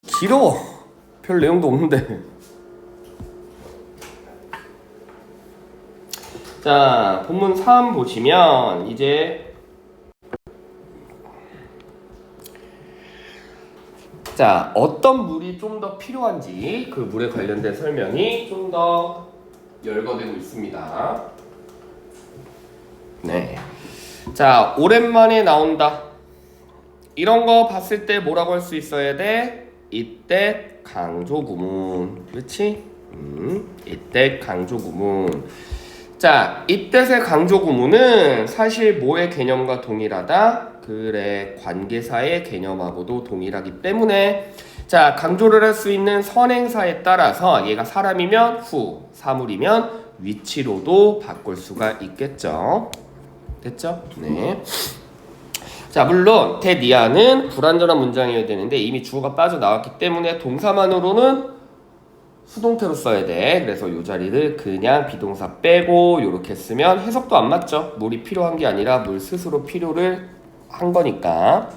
길어. 별 내용도 없는데. 자, 본문 3 보시면 이제 자, 어떤 물이 좀 더 필요한지 그 물에 관련된 설명이 좀 더 열거되고 있습니다. 네. 자, 오랜만에 나온다. 이런 거 봤을 때 뭐라고 할 수 있어야 돼? 이때 강조 구문. 그렇지? 이때 강조 구문. 자, 이때의 강조 구문은 사실 뭐의 개념과 동일하다? 그래, 관계사의 개념하고도 동일하기 때문에 자, 강조를 할 수 있는 선행사에 따라서 얘가 사람이면 후, 사물이면 위치로도 바꿀 수가 있겠죠. 됐죠? 네. 자, 물론 대니아는 불완전한 문장이어야 되는데 이미 주어가 빠져나왔기 때문에 동사만으로는 수동태로 써야 돼. 그래서 이 자리를 그냥 비동사 빼고 이렇게 쓰면 해석도 안 맞죠. 물이 필요한 게 아니라 물 스스로 필요를 한 거니까.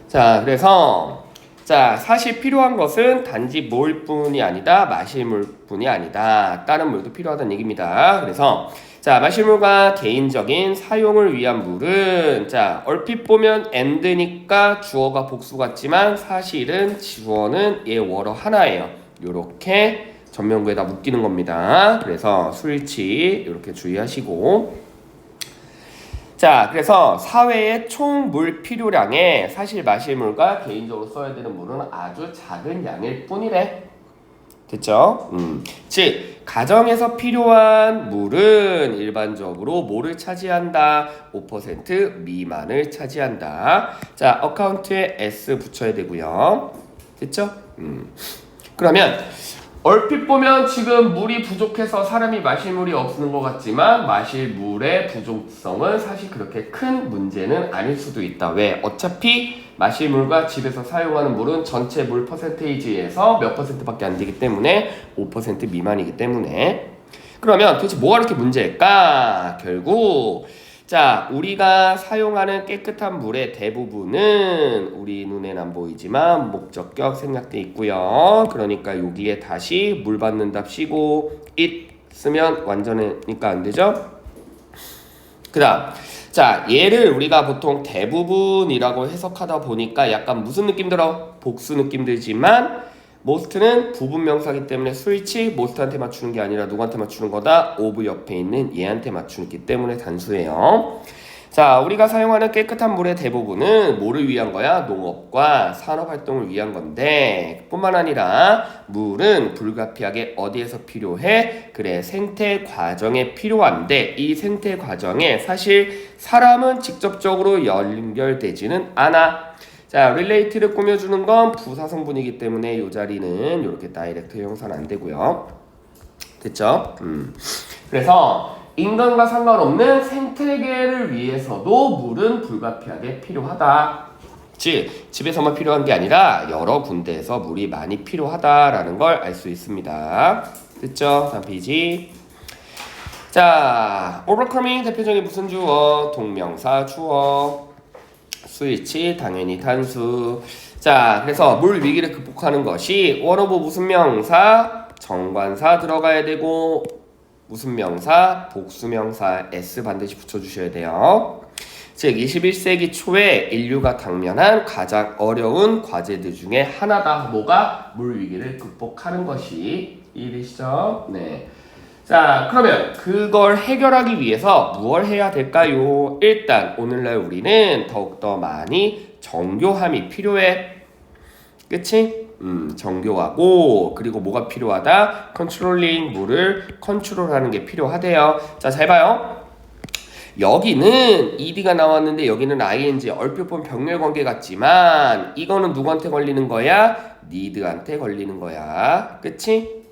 자, 그래서 자, 사실 필요한 것은 단지 먹을 뿐이 아니다. 마실 물뿐이 아니다. 다른 물도 필요하다는 얘기입니다. 그래서 자, 마실 물과 개인적인 사용을 위한 물은 자, 얼핏 보면 and니까 주어가 복수 같지만 사실은 주어는 얘 월어 하나예요. 요렇게 전면구에다 묶이는 겁니다. 그래서 수일치 이렇게 주의하시고 자, 그래서 사회의 총 물 필요량에 사실 마실 물과 개인적으로 써야 되는 물은 아주 작은 양일 뿐이래. 됐죠? 즉, 가정에서 필요한 물은 일반적으로 뭐를 차지한다? 5% 미만을 차지한다. 자, 어카운트에 S 붙여야 되고요. 됐죠? 그러면 얼핏 보면 지금 물이 부족해서 사람이 마실 물이 없는 것 같지만 마실 물의 부족성은 사실 그렇게 큰 문제는 아닐 수도 있다. 왜? 어차피 마실 물과 집에서 사용하는 물은 전체 물 퍼센테이지에서 몇 퍼센트밖에 안 되기 때문에 5% 미만이기 때문에 그러면 도대체 뭐가 이렇게 문제일까? 결국 자, 우리가 사용하는 깨끗한 물의 대부분은 우리 눈에는 안 보이지만 목적격 생략돼 있고요. 그러니까 여기에 다시 물 받는 답 쉬고 it 쓰면 완전하니까 안 되죠? 그 다음 자, 얘를 우리가 보통 대부분이라고 해석하다 보니까 약간 무슨 느낌 들어? 복수 느낌 들지만 most는 부분 명사기 때문에 스위치 most한테 맞추는 게 아니라 누구한테 맞추는 거다? of 옆에 있는 얘한테 맞추기 때문에 단수예요. 자, 우리가 사용하는 깨끗한 물의 대부분은 뭐를 위한 거야? 농업과 산업활동을 위한 건데 뿐만 아니라 물은 불가피하게 어디에서 필요해? 그래, 생태 과정에 필요한데 이 생태 과정에 사실 사람은 직접적으로 연결되지는 않아. 자, relate를 꾸며주는 건 부사 성분이기 때문에 이 자리는 이렇게 다이렉트 형사는 안 되고요. 됐죠? 그래서 인간과 상관없는 생태계를 위해서도 물은 불가피하게 필요하다. 즉, 집에서만 필요한 게 아니라 여러 군데에서 물이 많이 필요하다라는 걸 알 수 있습니다. 됐죠? 다음 페이지. 자, overcoming 대표적인 무슨 주어? 동명사 주어. 수일치 당연히 단수. 자, 그래서 물 위기를 극복하는 것이 원어브 무슨 명사? 정관사 들어가야 되고 무슨 명사? 복수명사 S 반드시 붙여주셔야 돼요. 즉 21세기 초에 인류가 당면한 가장 어려운 과제들 중에 하나다. 뭐가? 물 위기를 극복하는 것이 이해되시죠? 네. 자, 그러면 그걸 해결하기 위해서 무엇을 해야 될까요? 일단 오늘날 우리는 더욱더 많이 정교함이 필요해. 그치? 정교하고 그리고 뭐가 필요하다? 컨트롤링, 물을 컨트롤하는 게 필요하대요. 자, 잘 봐요. 여기는 ed가 나왔는데 여기는 ing 얼핏 보면 병렬 관계 같지만 이거는 누구한테 걸리는 거야? need한테 걸리는 거야. 그치?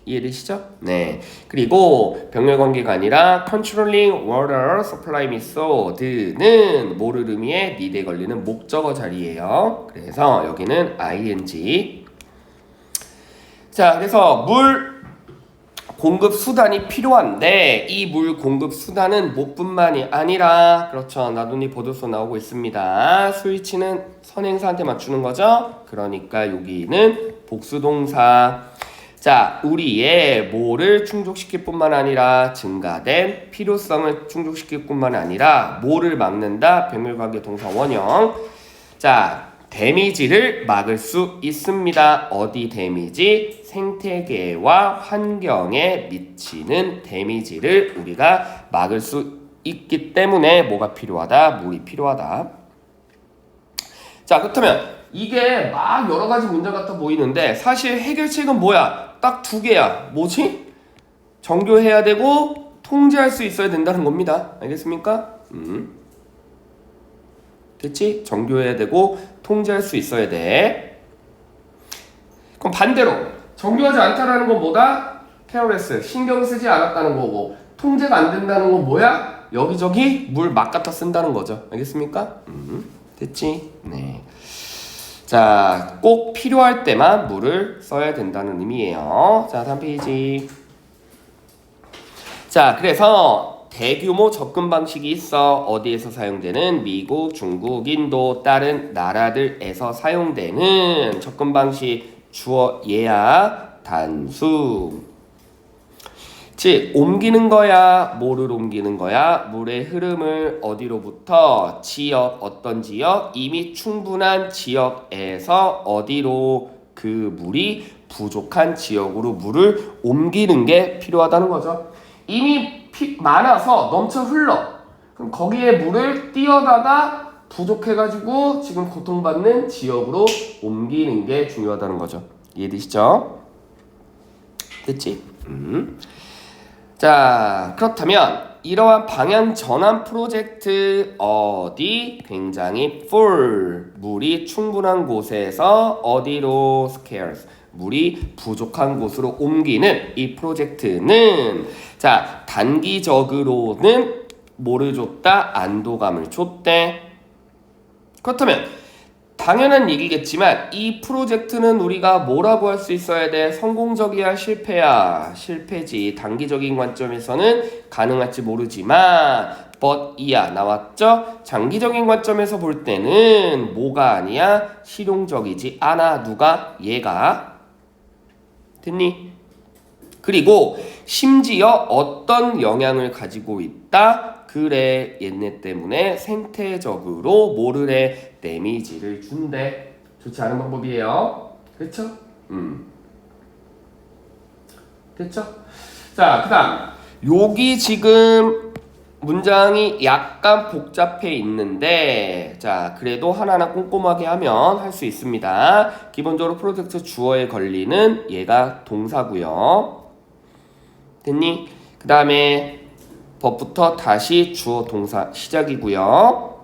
이해되시죠? 네. 그리고 병렬 관계가 아니라 controlling water supply method는 뭐를 의미해? need에 걸리는 목적어 자리예요. 그래서 여기는 ing. 자, 그래서 물 공급 수단이 필요한데 이 물 공급 수단은 뭐뿐만이 아니라 그렇죠. 나돈이 보도서 나오고 있습니다. 스위치는 선행사한테 맞추는 거죠. 그러니까 여기는 복수동사. 자, 우리의 뭐를 충족시킬 뿐만 아니라 증가된 필요성을 충족시킬 뿐만 아니라 뭐를 막는다? 백멸관계 동사 원형. 자, 데미지를 막을 수 있습니다. 어디 데미지? 생태계와 환경에 미치는 데미지를 우리가 막을 수 있기 때문에 뭐가 필요하다? 물이 필요하다. 자, 그렇다면 이게 막 여러 가지 문제 같아 보이는데 사실 해결책은 뭐야? 딱 두 개야. 뭐지? 정교해야 되고 통제할 수 있어야 된다는 겁니다. 알겠습니까? 됐지? 정교해야 되고 통제할 수 있어야 돼. 그럼 반대로 정교하지 않다라는 건 뭐다? 케어레스, 신경 쓰지 않았다는 거고 통제가 안 된다는 건 뭐야? 여기저기 물 막 갖다 쓴다는 거죠. 알겠습니까? 됐지? 네. 자, 꼭 필요할 때만 물을 써야 된다는 의미예요. 자, 다음 페이지. 자, 그래서 대규모 접근 방식이 있어. 어디에서 사용되는? 미국, 중국, 인도, 다른 나라들에서 사용되는 접근 방식. 주어, 예약, 단수. 즉, 옮기는 거야, 뭐를 옮기는 거야? 물의 흐름을 어디로부터? 지역, 어떤 지역? 이미 충분한 지역에서 어디로? 그 물이 부족한 지역으로 물을 옮기는 게 필요하다는 거죠. 이미 많아서 넘쳐 흘러. 그럼 거기에 물을 띄어다가 부족해가지고 지금 고통받는 지역으로 옮기는 게 중요하다는 거죠. 이해되시죠? 됐지? 자, 그렇다면 이러한 방향 전환 프로젝트 어디? 굉장히 full, 물이 충분한 곳에서 어디로? scarce, 물이 부족한 곳으로 옮기는 이 프로젝트는 자, 단기적으로는 뭐를 줬다? 안도감을 줬대. 그렇다면 당연한 얘기겠지만 이 프로젝트는 우리가 뭐라고 할 수 있어야 돼? 성공적이야? 실패야? 실패지. 단기적인 관점에서는 가능할지 모르지만 but 이야 나왔죠? 장기적인 관점에서 볼 때는 뭐가 아니야? 실용적이지 않아. 누가? 얘가. 됐니? 그리고 심지어 어떤 영향을 가지고 있다? 그래, 얘네 때문에 생태적으로 뭐를 해? 데미지를 준대. 좋지 않은 방법이에요. 그쵸? 됐죠? 자, 그 다음 여기 지금 문장이 약간 복잡해 있는데 자, 그래도 하나하나 꼼꼼하게 하면 할 수 있습니다. 기본적으로 프로젝트 주어에 걸리는 얘가 동사고요. 됐니? 그 다음에 법부터 다시 주어 동사 시작이고요.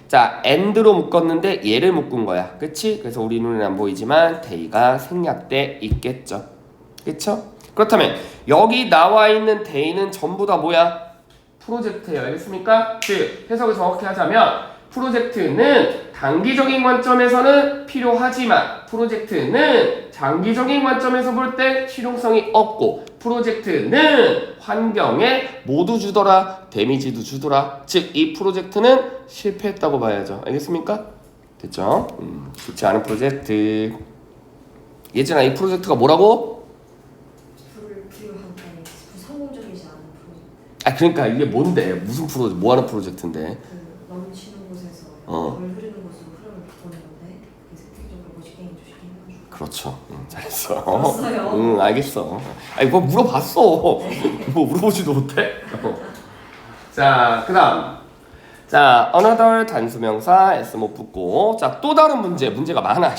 자, and로 묶었는데 얘를 묶은 거야. 그치? 그래서 우리 눈에는 안 보이지만 they가 생략돼 있겠죠. 그쵸? 그렇다면 여기 나와 있는 they는 전부 다 뭐야? 프로젝트예요. 알겠습니까? 즉, 해석을 정확히 하자면 프로젝트는 단기적인 관점에서는 필요하지만 프로젝트는 장기적인 관점에서 볼 때 실용성이 없고 프로젝트는 환경에 모두 주더라. 데미지도 주더라. 즉, 이 프로젝트는 실패했다고 봐야죠. 알겠습니까? 됐죠? 좋지 않은 프로젝트. 예진아, 이 프로젝트가 뭐라고? 불필요한 성공적이지 않은 프로젝트. 아, 그러니까 이게 뭔데? 무슨 프로젝트? 뭐 하는 프로젝트인데? 그 넘치는 곳에서 물 흐르는 곳으로 흐름을 바꾸는 건데 그게 생태적으로 멋있게 해가지고. 그렇죠. 잘했어. 알았어요. 알겠어. 아니, 뭐 물어봤어. 뭐 물어보지도 못해? 자, 그 다음. 자, another 단수명사 S 못 붙고. 자, 또 다른 문제가 많아.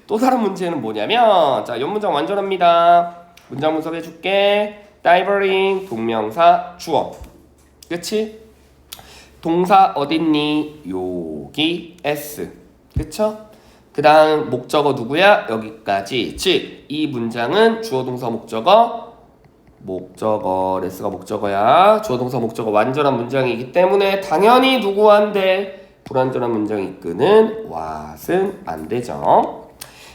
또 다른 문제는 뭐냐면 자, 연문장 완전합니다. 문장 분석해 줄게. diving 동명사 주어. 그치? 동사 어딨니? 여기 S. 그쵸? 그 다음 목적어 누구야? 여기까지. 즉, 이 문장은 주어 동사 목적어 레스가 목적어야. 주어 동사 목적어 완전한 문장이기 때문에 당연히 누구한테 불완전한 문장이 이끄는 what은 안 되죠.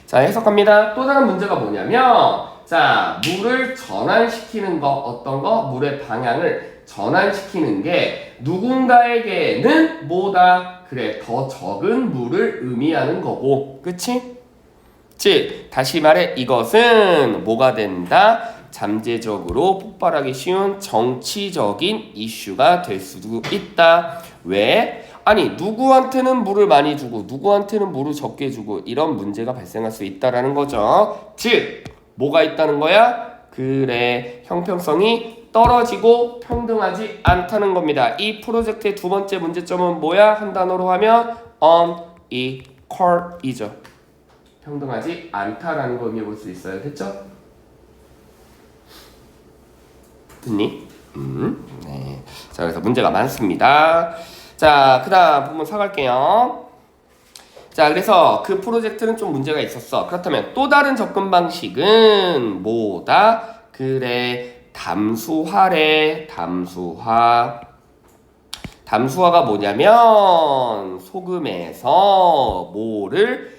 자, 해석합니다. 또 다른 문제가 뭐냐면 자, 물을 전환시키는 거, 어떤 거? 물의 방향을 전환시키는 게 누군가에게는 뭐다? 그래, 더 적은 물을 의미하는 거고, 그치? 즉, 다시 말해 이것은 뭐가 된다? 잠재적으로 폭발하기 쉬운 정치적인 이슈가 될 수도 있다. 왜? 아니, 누구한테는 물을 많이 주고 누구한테는 물을 적게 주고 이런 문제가 발생할 수 있다라는 거죠. 즉, 뭐가 있다는 거야? 그래, 형평성이 떨어지고 평등하지 않다는 겁니다. 이 프로젝트의 두 번째 문제점은 뭐야? 한 단어로 하면 unequal이죠. 평등하지 않다라는 걸 의미해 볼 수 있어요. 됐죠? 됐니? 네. 자, 그래서 문제가 많습니다. 자, 그 다음 부분 사갈게요. 자, 그래서 그 프로젝트는 좀 문제가 있었어. 그렇다면 또 다른 접근 방식은 뭐다? 그래, 담수화래. 담수화가 뭐냐면 소금에서 뭐를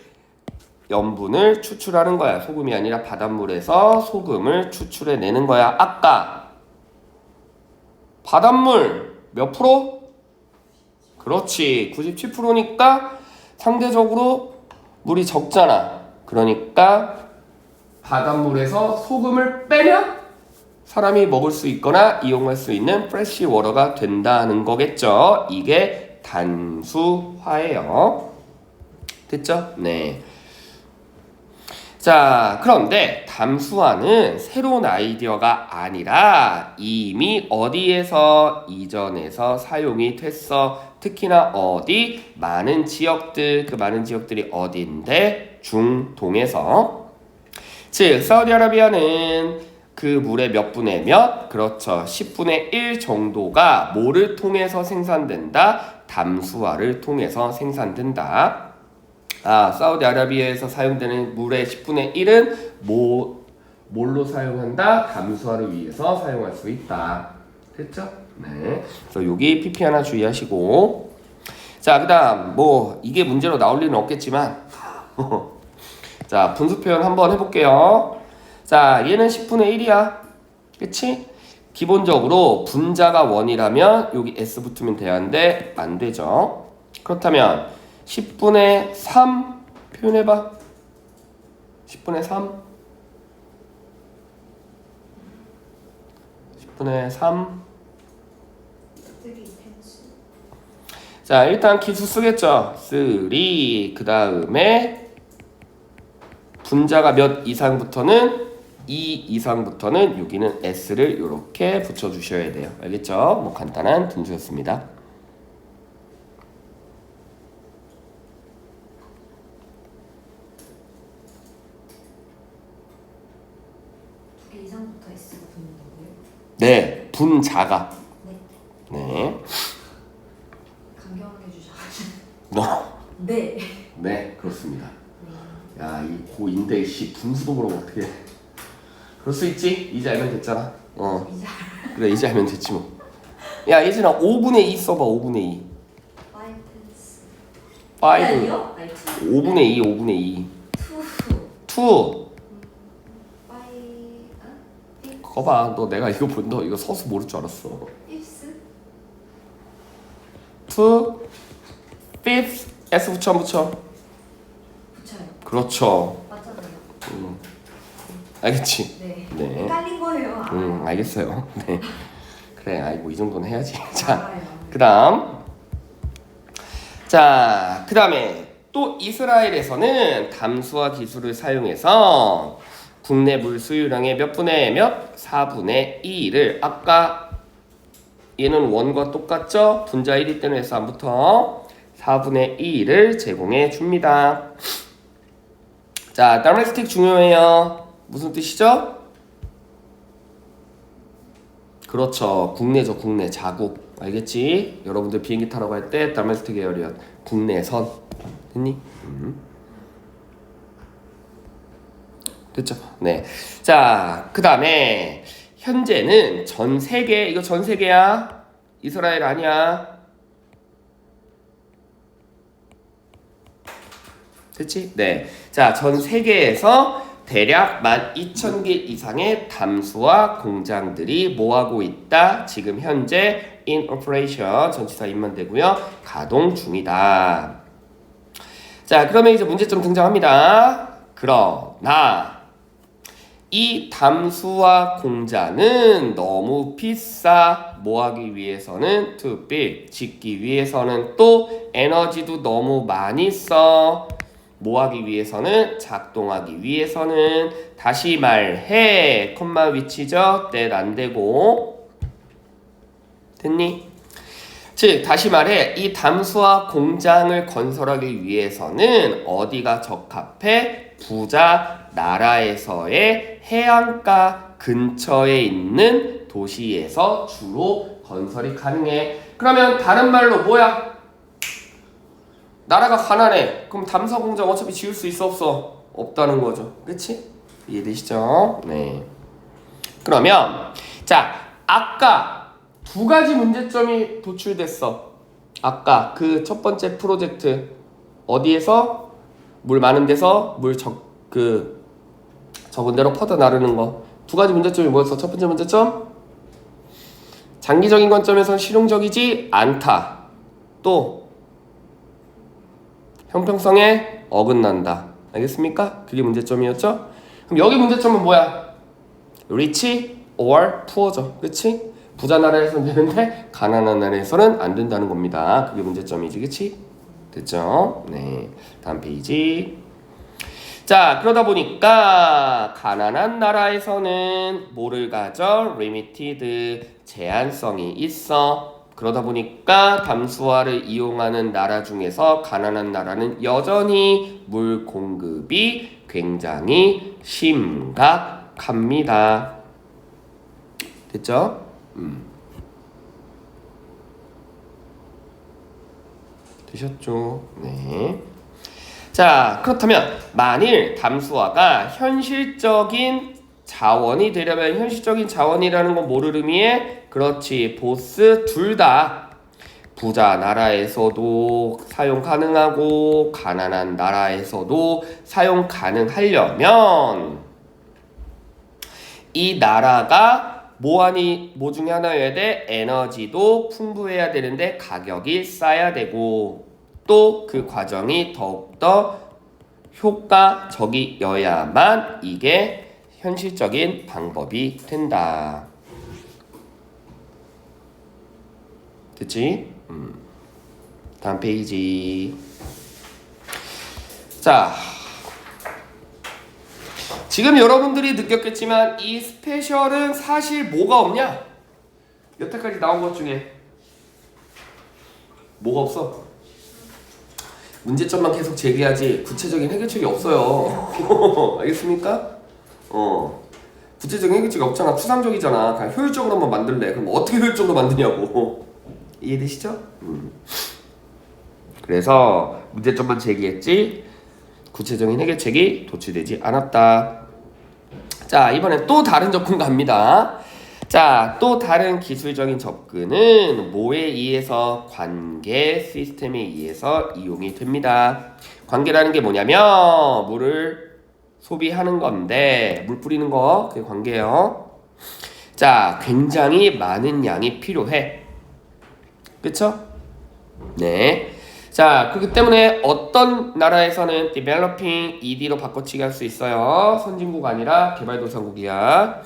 염분을 추출하는 거야. 소금이 아니라 바닷물에서 소금을 추출해내는 거야. 아까 바닷물 몇 프로? 그렇지, 97%니까 상대적으로 물이 적잖아. 그러니까 바닷물에서 소금을 빼면 사람이 먹을 수 있거나 이용할 수 있는 프레시 워터가 된다는 거겠죠. 이게 단수화예요. 됐죠? 네. 자, 그런데 담수화는 새로운 아이디어가 아니라 이미 어디에서 이전에서 사용이 됐어. 특히나 어디? 많은 지역들. 그 많은 지역들이 어디인데? 중동에서. 즉, 사우디아라비아는 그 물의 몇 분의 몇? 그렇죠. 10분의 1 정도가 뭐를 통해서 생산된다? 담수화를 통해서 생산된다. 아, 사우디아라비아에서 사용되는 물의 10분의 1은 뭘로 사용한다? 담수화를 위해서 사용할 수 있다. 됐죠? 네. 그래서 여기 PP 하나 주의하시고. 자, 그 다음, 이게 문제로 나올 리는 없겠지만. 자, 분수 표현 한번 해볼게요. 자, 얘는 10분의 1이야. 그치? 기본적으로 분자가 1이라면 여기 S 붙으면 돼야 하는데 안 되죠. 그렇다면 10분의 3 표현해봐. 10분의 3. 10분의 3. 자, 일단 기수 쓰겠죠. 3. 그 다음에 분자가 몇 이상부터는 2 이상부터는 여기는 S를 이렇게 붙여주셔야 돼요. 알겠죠? 간단한 분수였습니다. 이상부터 S가 붙는 거고요. 네, 분자가. 네. 네. 강경하게 해주셔가지고. 네. 네. 네, 그렇습니다. 네. 야, 이 고인데 씨 분수도 모르고 어떻게? 그럴 수 있지. 이제 알면 됐잖아. 이제 그래, 이제 알면 됐지 뭐. 야, 예진아, 5분의 2 써봐. 5분의 2. 5. 아니요? 아니 5분의 2, 5분의 2. 2. 그거 봐, 너 내가 이거 너 이거 서수 모를 줄 알았어. 2, 5th, S 붙여 안 붙여? 붙여요. 그렇죠. 맞잖아요. 알겠지? 네. 네. 헷갈린 거예요. 알겠어요. 네. 그래, 아이고 이 정도는 해야지. 자, 알아요. 그다음. 자, 그다음에 또 이스라엘에서는 담수화 기술을 사용해서 국내 물 수유량의 몇 분의 몇? 4분의 2를 아까 얘는 1과 똑같죠? 분자 1이 때문에 해서 안 붙어. 4분의 2를 제공해 줍니다. 자, 다메스틱 중요해요. 무슨 뜻이죠? 그렇죠. 국내죠. 국내. 자국. 알겠지? 여러분들 비행기 타러 갈 때 다메스틱 에어리어 국내선. 됐니? 됐죠? 네. 자, 그 다음에 현재는 전 세계, 이거 전 세계야. 이스라엘 아니야. 됐지? 네. 자, 전 세계에서 대략 12,000개 이상의 담수화 공장들이 뭐하고 있다? 지금 현재 in operation 전치사 입만 되고요. 가동 중이다. 자, 그러면 이제 문제점 등장합니다. 그러나 이 담수화 공장은 너무 비싸. 뭐 하기 위해서는 to build 짓기 위해서는 또 에너지도 너무 많이 써. 뭐 하기 위해서는 작동하기 위해서는 다시 말해 콤마 위치죠. that 안 되고 됐니? 즉 다시 말해 이 담수화 공장을 건설하기 위해서는 어디가 적합해? 부자 나라에서의 해안가 근처에 있는 도시에서 주로 건설이 가능해. 그러면 다른 말로 뭐야? 나라가 가난해. 그럼 담수화 공장 어차피 지을 수 있어 없어? 없다는 거죠. 그치? 이해되시죠? 네. 그러면 자 아까 두 가지 문제점이 도출됐어. 아까 그 첫 번째 프로젝트 어디에서 물 많은 데서 적은 대로 퍼져 나르는 거. 두 가지 문제점이 뭐였어? 첫 번째 문제점 장기적인 관점에선 실용적이지 않다. 또 형평성에 어긋난다. 알겠습니까? 그게 문제점이었죠? 그럼 여기 문제점은 뭐야? rich or poor죠. 그치? 부자 나라에서는 되는데 가난한 나라에서는 안 된다는 겁니다. 그게 문제점이지. 그치? 됐죠? 네. 다음 페이지. 자, 그러다 보니까 가난한 나라에서는 뭐를 가져? limited 제한성이 있어. 그러다 보니까 담수화를 이용하는 나라 중에서 가난한 나라는 여전히 물 공급이 굉장히 심각합니다. 됐죠? 되셨죠? 네. 자, 그렇다면 만일 담수화가 현실적인 자원이 되려면 현실적인 자원이라는 건 뭐를 의미해? 그렇지, 보스 둘 다 부자 나라에서도 사용 가능하고 가난한 나라에서도 사용 가능하려면 이 나라가 뭐 중에 하나여야 돼? 에너지도 풍부해야 되는데 가격이 싸야 되고 또 그 과정이 더욱더 효과적이어야만 이게 현실적인 방법이 된다. 됐지? 다음 페이지. 자, 지금 여러분들이 느꼈겠지만 이 스페셜은 사실 뭐가 없냐? 여태까지 나온 것 중에 뭐가 없어? 문제점만 계속 제기하지 구체적인 해결책이 없어요. 알겠습니까? 구체적인 해결책이 없잖아. 추상적이잖아. 그냥 효율적으로만 만들래. 그럼 어떻게 효율적으로 만드냐고. 이해되시죠? 그래서 문제점만 제기했지 구체적인 해결책이 도출되지 않았다. 자, 이번엔 또 다른 접근 갑니다. 자, 또 다른 기술적인 접근은 뭐에 의해서? 관계 시스템에 의해서 이용이 됩니다. 관계라는 게 뭐냐면 물을 소비하는 건데 물 뿌리는 거 그게 관계예요. 자, 굉장히 많은 양이 필요해. 그쵸? 네. 자, 그렇기 때문에 어떤 나라에서는 developing ed로 바꿔치기 할 수 있어요. 선진국 아니라 개발도상국이야.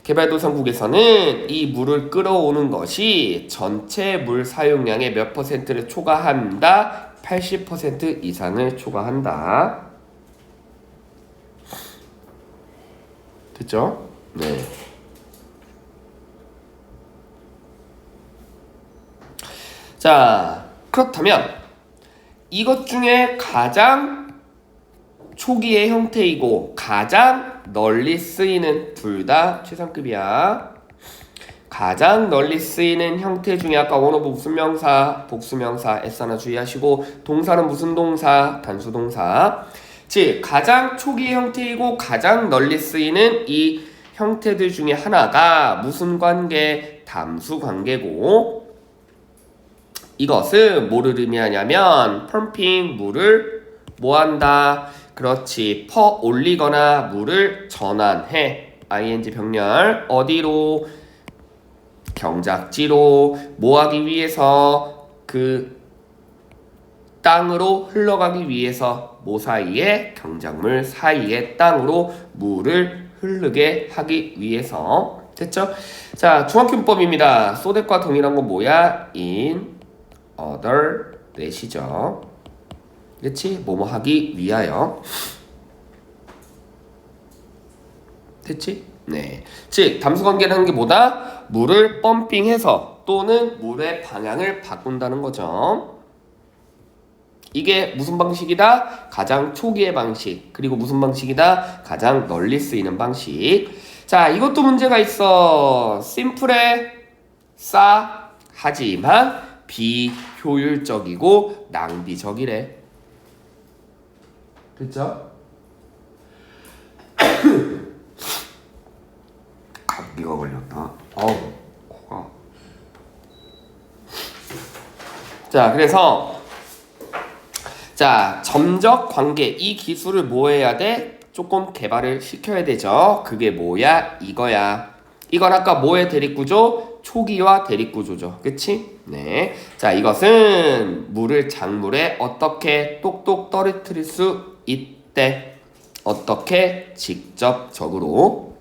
개발도상국에서는 이 물을 끌어오는 것이 전체 물 사용량의 몇 퍼센트를 초과한다? 80% 이상을 초과한다. 됐죠? 네. 자, 그렇다면 이것 중에 가장 초기의 형태이고 가장 널리 쓰이는 둘 다 최상급이야. 가장 널리 쓰이는 형태 중에 아까 원어브 무슨 명사, 복수명사 S하나 주의하시고 동사는 무슨 동사, 단수동사. 즉 가장 초기의 형태이고 가장 널리 쓰이는 이 형태들 중에 하나가 무슨 관계? 담수 관계고 이것은 뭐를 의미하냐면 펌핑 물을 뭐한다? 그렇지. 퍼 올리거나 물을 전환해. ing 병렬 어디로? 경작지로. 뭐 하기 위해서? 그 땅으로 흘러가기 위해서. 뭐 사이에? 경작물 사이에 땅으로 물을 흐르게 하기 위해서. 됐죠? 자, 중학교문법입니다. so that과 동일한 건 뭐야? in order that이죠. 그치? 뭐뭐 하기 위하여. 됐지? 네. 즉, 담수관계를 하는 게 뭐다? 물을 펌핑해서 또는 물의 방향을 바꾼다는 거죠. 이게 무슨 방식이다? 가장 초기의 방식. 그리고 무슨 방식이다? 가장 널리 쓰이는 방식. 자, 이것도 문제가 있어. 심플해, 싸, 하지만 비효율적이고 낭비적이래. 됐죠? 감기가 걸렸다. 코가. 자, 그래서 자, 점적 관계 이 기술을 뭐 해야 돼? 조금 개발을 시켜야 되죠. 그게 뭐야? 이거야. 이건 아까 뭐의 대립구조? 초기화 대립구조죠. 그치? 네. 자, 이것은 물을 작물에 어떻게 똑똑 떨어뜨릴 수 있대. 어떻게? 직접적으로.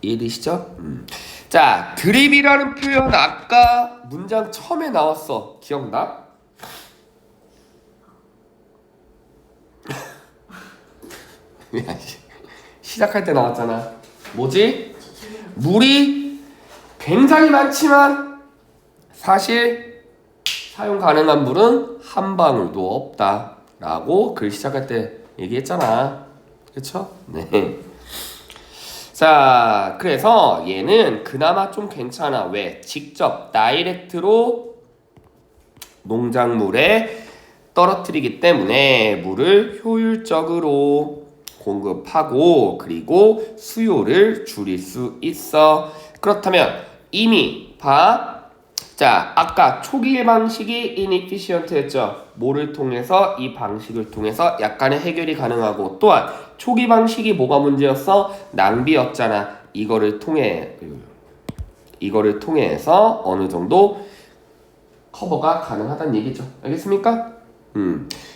이해되시죠? 자, 드립이라는 표현 아까 문장 처음에 나왔어. 기억나? 시작할 때 나왔잖아. 뭐지? 물이 굉장히 많지만 사실 사용 가능한 물은 한 방울도 없다 라고 글 시작할 때 얘기했잖아. 그쵸? 네. 자, 그래서 얘는 그나마 좀 괜찮아. 왜? 직접 다이렉트로 농작물에 떨어뜨리기 때문에 물을 효율적으로 공급하고 그리고 수요를 줄일 수 있어. 그렇다면 이미 자, 아까 초기 방식이 inefficient였죠. 뭐를 통해서? 이 방식을 통해서 약간의 해결이 가능하고 또한 초기 방식이 뭐가 문제였어? 낭비였잖아. 이거를 통해서 어느 정도 커버가 가능하다는 얘기죠. 알겠습니까?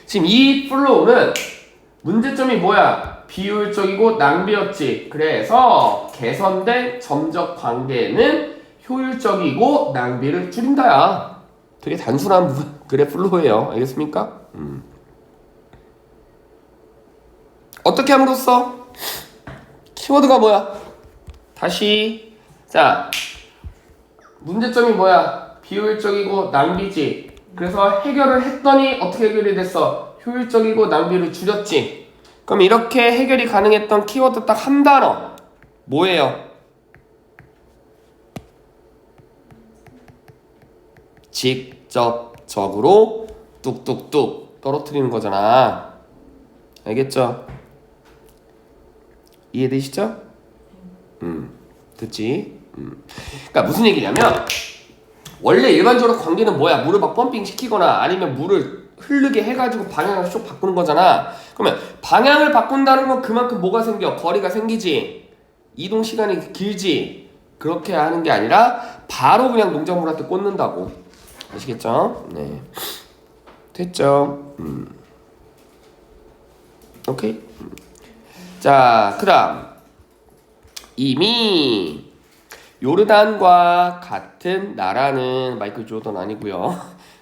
지금 이 플로우는 문제점이 뭐야? 비효율적이고 낭비였지. 그래서 개선된 점적 관계는 효율적이고 낭비를 줄인다야. 되게 단순한 그래 플로우예요. 알겠습니까? 어떻게 함으로써? 키워드가 뭐야? 다시 자, 문제점이 뭐야? 비효율적이고 낭비지. 그래서 해결을 했더니 어떻게 해결이 됐어? 효율적이고 낭비를 줄였지. 그럼 이렇게 해결이 가능했던 키워드 딱 한 단어 뭐예요? 직접적으로 뚝뚝뚝 떨어뜨리는 거잖아. 알겠죠? 이해되시죠? 됐지? 그러니까 무슨 얘기냐면 원래 일반적으로 관계는 뭐야? 물을 막 펌핑 시키거나 아니면 물을 흐르게 해가지고 방향을 쭉 바꾸는 거잖아. 그러면 방향을 바꾼다는 건 그만큼 뭐가 생겨? 거리가 생기지. 이동 시간이 길지. 그렇게 하는 게 아니라 바로 그냥 농작물한테 꽂는다고. 아시겠죠? 네. 됐죠? 오케이. 자, 그 다음 이미 요르단과 같은 나라는 마이클 조던 아니고요.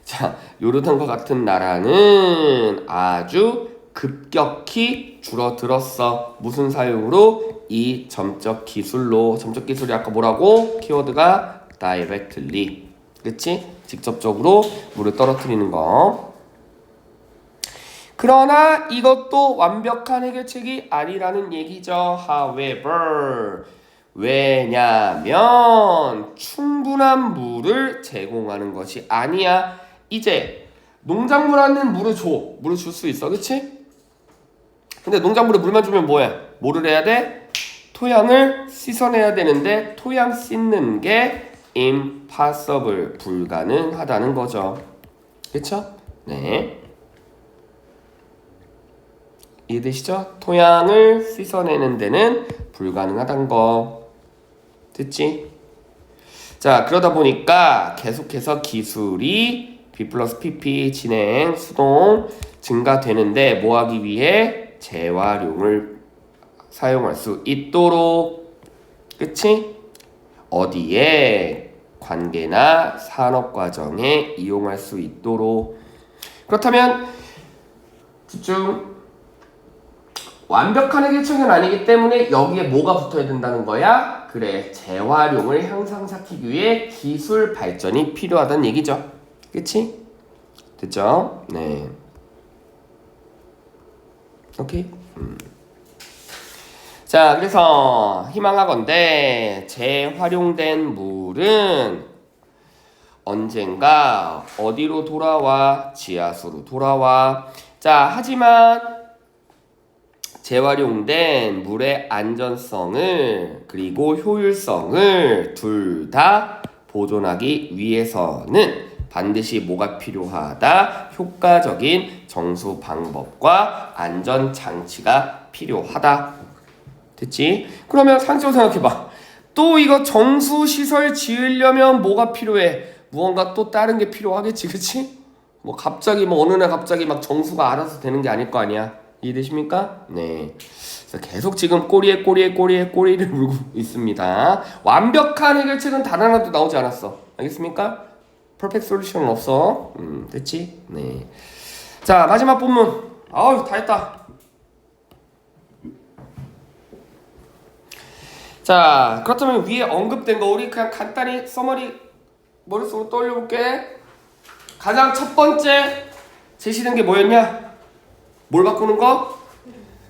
자, 요르단과 같은 나라는 아주 급격히 줄어들었어. 무슨 사용으로? 이 점적 기술로. 점적 기술이 아까 뭐라고? 키워드가 directly. 그치? 직접적으로 물을 떨어뜨리는 거. 그러나 이것도 완벽한 해결책이 아니라는 얘기죠. However, 왜냐면 충분한 물을 제공하는 것이 아니야. 이제 농작물한테 물을 줘. 물을 줄 수 있어. 그치? 근데 농작물에 물만 주면 뭐해? 뭐를 해야 돼? 토양을 씻어내야 되는데 토양 씻는 게 impossible, 불가능하다는 거죠. 그쵸? 네. 이해되시죠? 토양을 씻어내는 데는 불가능하단 거. 됐지? 자, 그러다 보니까 계속해서 기술이 B 플러스 PP 진행, 수동 증가되는데 뭐 하기 위해? 재활용을 사용할 수 있도록. 그치? 어디에? 관계나 산업 과정에 이용할 수 있도록. 그렇다면 집중. 완벽한 해결책은 아니기 때문에 여기에 뭐가 붙어야 된다는 거야? 그래, 재활용을 향상시키기 위해 기술 발전이 필요하다는 얘기죠. 그치? 됐죠? 네. 오케이. 자, 그래서 희망하건대 재활용된 물은 언젠가 어디로 돌아와? 지하수로 돌아와. 자, 하지만 재활용된 물의 안전성을 그리고 효율성을 둘 다 보존하기 위해서는 반드시 뭐가 필요하다? 효과적인 정수 방법과 안전 장치가 필요하다. 됐지? 그러면 상식적으로 생각해봐. 또 이거 정수 시설 지으려면 뭐가 필요해? 무언가 또 다른 게 필요하겠지, 그치? 뭐 갑자기 뭐 어느 날 갑자기 막 정수가 알아서 되는 게 아닐 거 아니야. 이해되십니까? 네. 그래서 계속 지금 꼬리에 꼬리를 물고 있습니다. 완벽한 해결책은 단 하나도 나오지 않았어. 알겠습니까? 퍼펙트 솔루션은 없어. 됐지? 네. 자, 마지막 본문. 아우, 다 했다. 자, 그렇다면 위에 언급된 거 우리 그냥 간단히 서머리 머릿속으로 떠올려볼게. 가장 첫 번째 제시된 게 뭐였냐? 뭘 바꾸는 거?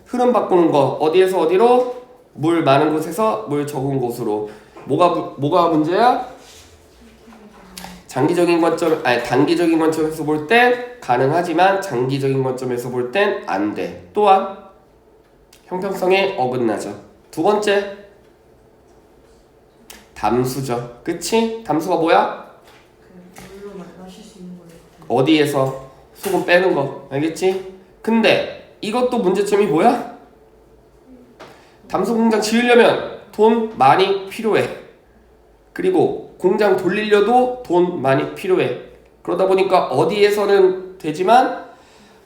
흐름 바꾸는 거. 어디에서 어디로? 물 많은 곳에서 물 적은 곳으로. 뭐가 문제야? 단기적인 관점에서 볼 땐 가능하지만 장기적인 관점에서 볼 땐 안 돼. 또한 형평성에 어긋나죠. 두 번째 담수죠. 그치? 담수가 뭐야? 물로 마실 수 있는 거예요. 어디에서 소금 빼는 거. 알겠지? 근데 이것도 문제점이 뭐야? 담수 공장 지으려면 돈 많이 필요해. 그리고 공장 돌리려도 돈 많이 필요해. 그러다 보니까 어디에서는 되지만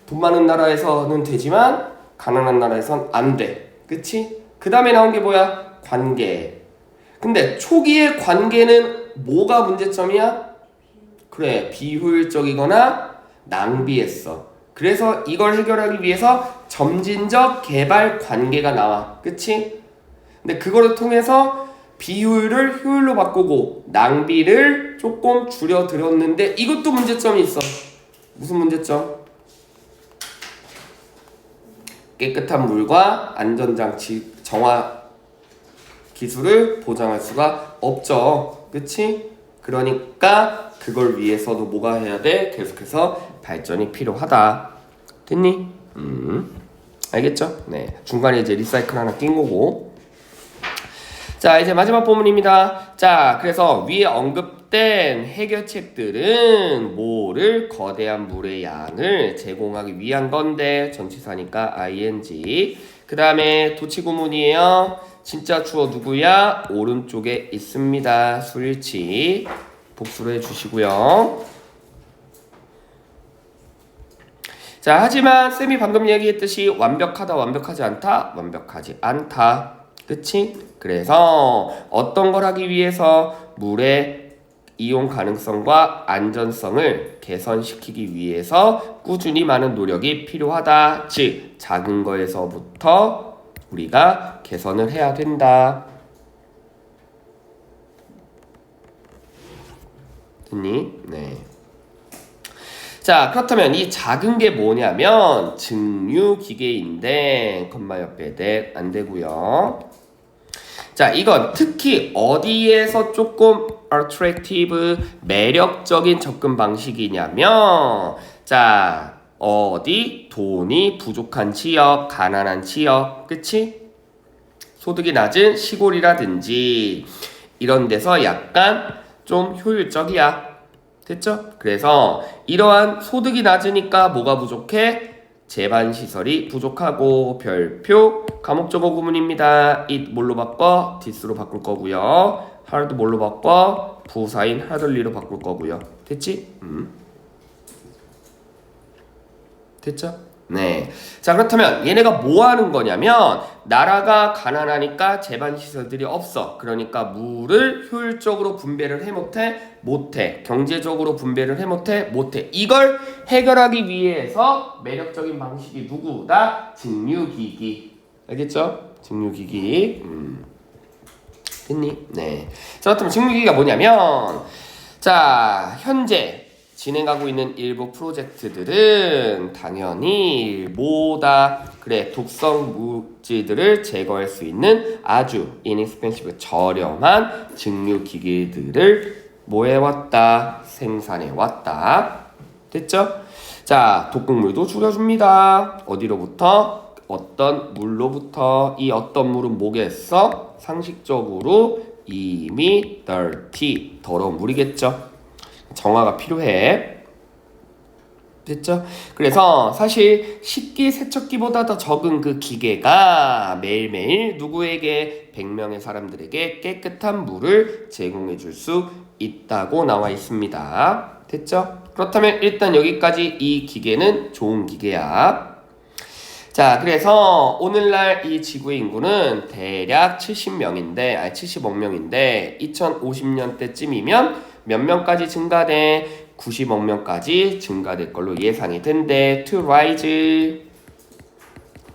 돈 많은 나라에서는 되지만 가난한 나라에선 안 돼. 그치? 그 다음에 나온 게 뭐야? 관계. 근데 초기의 관계는 뭐가 문제점이야? 그래, 비효율적이거나 낭비했어. 그래서 이걸 해결하기 위해서 점진적 개발 관계가 나와. 그치? 근데 그거를 통해서 비효율을 효율로 바꾸고 낭비를 조금 줄여드렸는데 이것도 문제점이 있어. 무슨 문제점? 깨끗한 물과 안전장치 정화 기술을 보장할 수가 없죠. 그치? 그러니까 그걸 위해서도 뭐가 해야 돼? 계속해서 발전이 필요하다. 됐니? 알겠죠? 네. 중간에 이제 리사이클 하나 낀 거고. 자, 이제 마지막 본문입니다. 자, 그래서 위에 언급된 해결책들은 뭐를? 거대한 물의 양을 제공하기 위한 건데 전치사니까 ing. 그 다음에 도치구문이에요. 진짜 주어 누구야? 오른쪽에 있습니다. 수일치 복수로 해주시고요. 자, 하지만 쌤이 방금 얘기했듯이 완벽하다, 완벽하지 않다, 완벽하지 않다. 그치? 그래서 어떤 걸 하기 위해서 물의 이용 가능성과 안전성을 개선시키기 위해서 꾸준히 많은 노력이 필요하다. 즉, 작은 거에서부터 우리가 개선을 해야 된다. 됐니? 네. 자, 그렇다면 이 작은 게 뭐냐면 증류기계인데 컴마 옆에 대 안 되고요. 자, 이건 특히 어디에서 조금 attractive 매력적인 접근 방식이냐면 자, 어디? 돈이 부족한 지역, 가난한 지역, 그치? 소득이 낮은 시골이라든지 이런 데서 약간 좀 효율적이야. 됐죠? 그래서 이러한 소득이 낮으니까 뭐가 부족해? 제반 시설이 부족하고 별표 감옥적어 구문입니다. it 뭘로 바꿔? this로 바꿀 거고요. hard 뭘로 바꿔? 부사인 hardly로 바꿀 거고요. 됐지? 됐죠? 네. 자, 그렇다면 얘네가 뭐 하는 거냐면 나라가 가난하니까 제반 시설들이 없어. 그러니까 물을 효율적으로 분배를 해 못해. 경제적으로 분배를 해 못해. 이걸 해결하기 위해서 매력적인 방식이 누구다? 증류기기. 알겠죠? 증류기기. 됐니? 네. 자, 그렇다면 증류기기가 뭐냐면 자, 현재 진행하고 있는 일부 프로젝트들은 당연히 뭐다? 그래, 독성 물질들을 제거할 수 있는 아주 inexpensive 저렴한 증류기기들을 뭐 해왔다? 생산해왔다. 됐죠? 자, 독극물도 줄여줍니다. 어디로부터? 어떤 물로부터? 이 어떤 물은 뭐겠어? 상식적으로 이미 dirty, 더러운 물이겠죠? 정화가 필요해. 됐죠? 그래서 사실 식기 세척기보다 더 적은 그 기계가 매일매일 누구에게 100명의 사람들에게 깨끗한 물을 제공해 줄 수 있다고 나와 있습니다. 됐죠? 그렇다면 일단 여기까지 이 기계는 좋은 기계야. 자, 그래서 오늘날 이 지구의 인구는 대략 70억 명인데 2050년대쯤이면 몇 명까지 증가돼? 90억 명까지 증가될 걸로 예상이 된대. to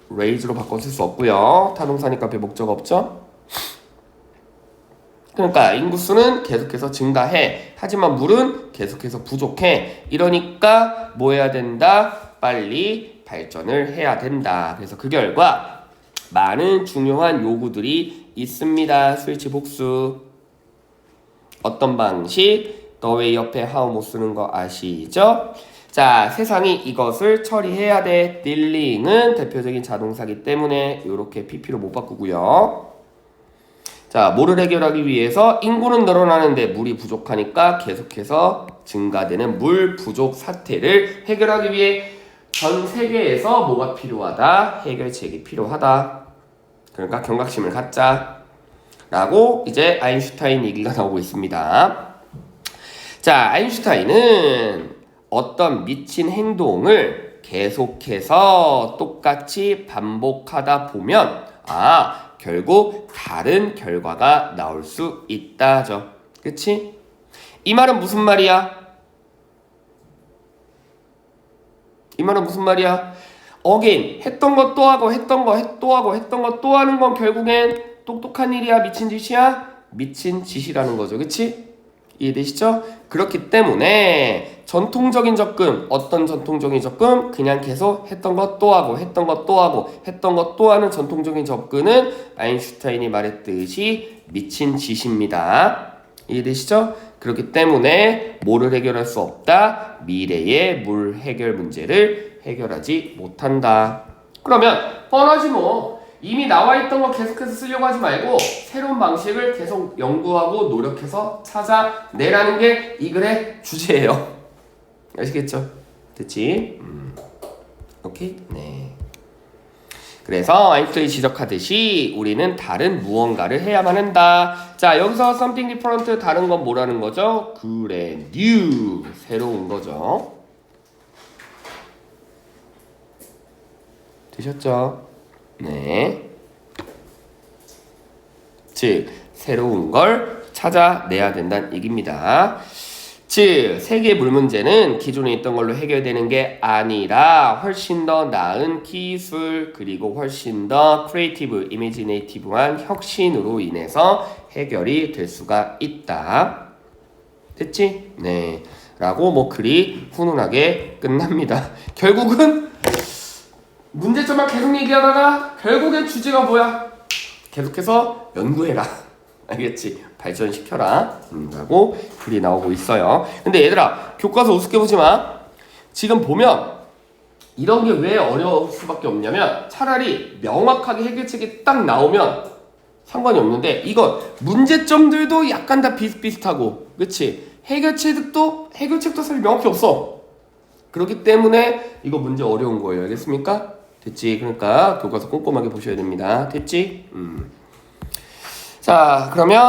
raise로 바꿔 쓸 수 없고요. 타동사니까 앞에 목적 없죠? 그러니까 인구수는 계속해서 증가해. 하지만 물은 계속해서 부족해. 이러니까 뭐 해야 된다? 빨리 발전을 해야 된다. 그래서 그 결과 많은 중요한 요구들이 있습니다. 스위치 복수. 어떤 방식? the way 옆에 how 못 쓰는 거 아시죠? 자, 세상이 이것을 처리해야 돼. dealing은 대표적인 자동사기 때문에 이렇게 pp로 못 바꾸고요. 자, 뭐를 해결하기 위해서 인구는 늘어나는데 물이 부족하니까 계속해서 증가되는 물 부족 사태를 해결하기 위해 전 세계에서 뭐가 필요하다? 해결책이 필요하다. 그러니까 경각심을 갖자. 라고 이제 아인슈타인 얘기가 나오고 있습니다. 자, 아인슈타인은 어떤 미친 행동을 계속해서 똑같이 반복하다 보면 결국 다른 결과가 나올 수 있다죠. 그치? 이 말은 무슨 말이야? again, 했던 거 또 하고 했던 거 또 하고 했던 거 또 하는 건 결국엔 똑똑한 일이야? 미친 짓이야? 미친 짓이라는 거죠. 그치? 이해되시죠? 그렇기 때문에 전통적인 접근, 어떤 전통적인 접근? 그냥 계속 했던 거 또 하고 했던 거 또 하고 했던 거 또 하는 전통적인 접근은 아인슈타인이 말했듯이 미친 짓입니다. 이해되시죠? 그렇기 때문에 뭐를 해결할 수 없다? 미래의 물 해결 문제를 해결하지 못한다. 그러면 뻔하지 뭐. 이미 나와 있던 거 계속해서 쓰려고 하지 말고 새로운 방식을 계속 연구하고 노력해서 찾아내라는 게 이 글의 주제예요. 아시겠죠? 됐지? 오케이? 네. 그래서 아인슈타인이 지적하듯이 우리는 다른 무언가를 해야만 한다. 자, 여기서 something different 다른 건 뭐라는 거죠? 그래, new. 새로운 거죠. 되셨죠? 네. 즉, 새로운 걸 찾아내야 된다는 얘기입니다. 즉, 세계 물 문제는 기존에 있던 걸로 해결되는 게 아니라 훨씬 더 나은 기술 그리고 훨씬 더 크리에이티브, 이미지네이티브한 혁신으로 인해서 해결이 될 수가 있다. 됐지? 네. 라고 뭐 글이 훈훈하게 끝납니다. 결국은 문제점만 계속 얘기하다가 결국엔 주제가 뭐야? 계속해서 연구해라. 알겠지? 발전시켜라. 라고 글이 나오고 있어요. 근데 얘들아, 교과서 우습게 보지 마. 지금 보면 이런 게 왜 어려울 수밖에 없냐면 차라리 명확하게 해결책이 딱 나오면 상관이 없는데 이건 문제점들도 약간 다 비슷비슷하고 그치? 해결책도 사실 명확히 없어. 그렇기 때문에 이거 문제 어려운 거예요. 알겠습니까? 됐지? 그러니까 교과서 꼼꼼하게 보셔야 됩니다. 됐지? 자, 그러면